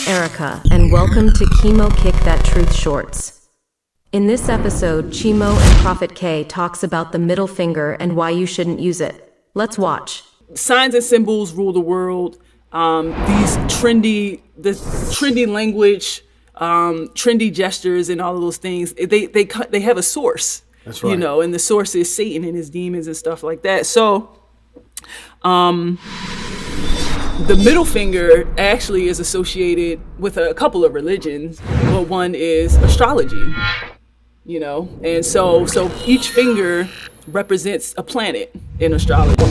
Erica, and welcome to KhimoKickThatTruth Shorts. In this episode, Khimo and Prophet K talks about the middle finger and why you shouldn't use it. Let's watch. Signs and symbols rule the world. These trendy language, trendy gestures, and all of those things. They have a source. That's right. You know, and the source is Satan and his demons and stuff like that. So, the middle finger actually is associated with a couple of religions. Well, one is astrology. You know, and so each finger represents a planet in astrology,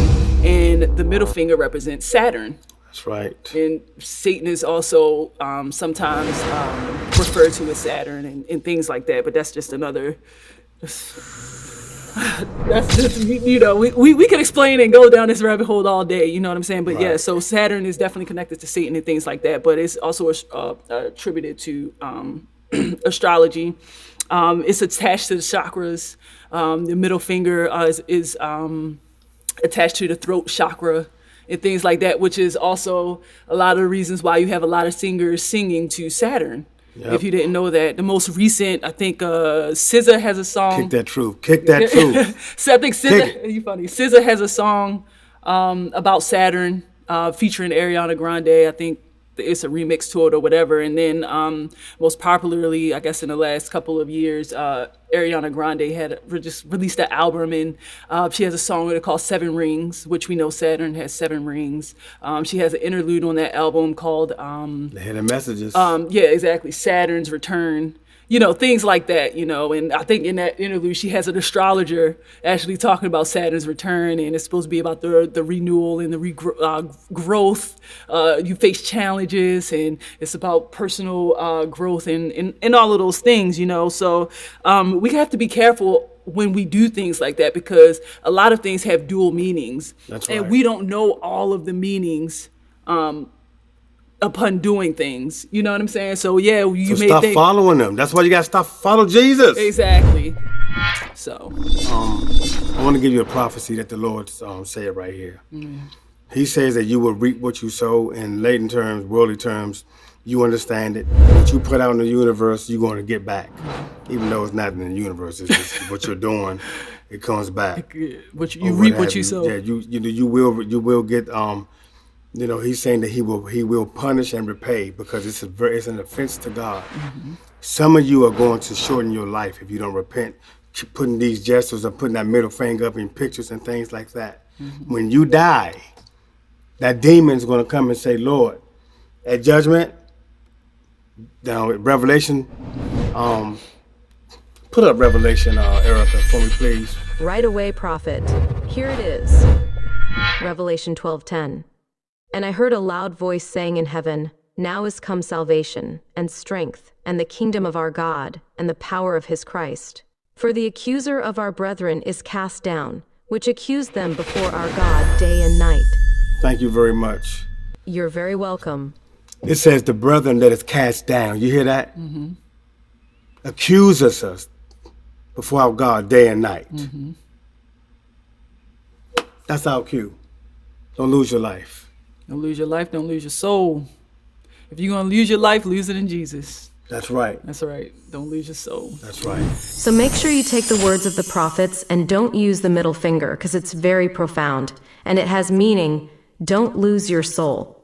and the middle finger represents Saturn. That's right. And Satan is also sometimes referred to as Saturn and things like that. But that's just another. That's just, you know, we could explain and go down this rabbit hole all day. You know what I'm saying? But yeah, so Saturn is definitely connected to Satan and things like that. But it's also attributed to astrology. It's attached to the chakras. The middle finger is attached to the throat chakra and things like that, which is also a lot of the reasons why you have a lot of singers singing to Saturn. Yep. If you didn't know that. The most recent, I think SZA has a song. Kick that truth. Kick that truth. So I think SZA, you funny. SZA has a song about Saturn featuring Ariana Grande. I think it's a remix to it or whatever. And then most popularly, I guess in the last couple of years, Ariana Grande had just released an album, and she has a song with it called Seven Rings, which we know Saturn has 7 rings. She has an interlude on that album called The Hidden Messages. Yeah, exactly. Saturn's Return. You know, things like that, you know. And I think in that interlude, she has an astrologer actually talking about Saturn's return, and it's supposed to be about the renewal and the growth. You face challenges, and it's about personal growth and all of those things, you know. So we have to be careful when we do things like that, because a lot of things have dual meanings. That's right. And we don't know all of the meanings upon doing things, you know what I'm saying? So yeah, you may stop think, following them. That's why you gotta follow Jesus. Exactly. So I want to give you a prophecy that the Lord said right here. He says that you will reap what you sow. In latent terms, worldly terms, you understand it. What you put out in the universe, you're going to get back, even though it's not in the universe. It's just what you're doing. It comes back. What you reap, what you sow. Yeah, you will get. You know, he's saying that he will punish and repay, because it's an offense to God. Mm-hmm. Some of you are going to shorten your life if you don't repent. Keep putting these gestures or putting that middle finger up in pictures and things like that. Mm-hmm. When you die, that demon's going to come and say, Lord, at judgment, now Revelation, put up Revelation, Erica, for me, please. Right away, Prophet. Here it is. Revelation 12:10. And I heard a loud voice saying in heaven, now is come salvation, and strength, and the kingdom of our God, and the power of his Christ. For the accuser of our brethren is cast down, which accused them before our God day and night. Thank you very much. You're very welcome. It says the brethren that is cast down. You hear that? Mm-hmm. Accuses us before our God day and night. Mm-hmm. That's our cue. Don't lose your life. Don't lose your life, don't lose your soul. If you're going to lose your life, lose it in Jesus. That's right. That's right. Don't lose your soul. That's right. So make sure you take the words of the prophets and don't use the middle finger, because it's very profound and it has meaning. Don't lose your soul.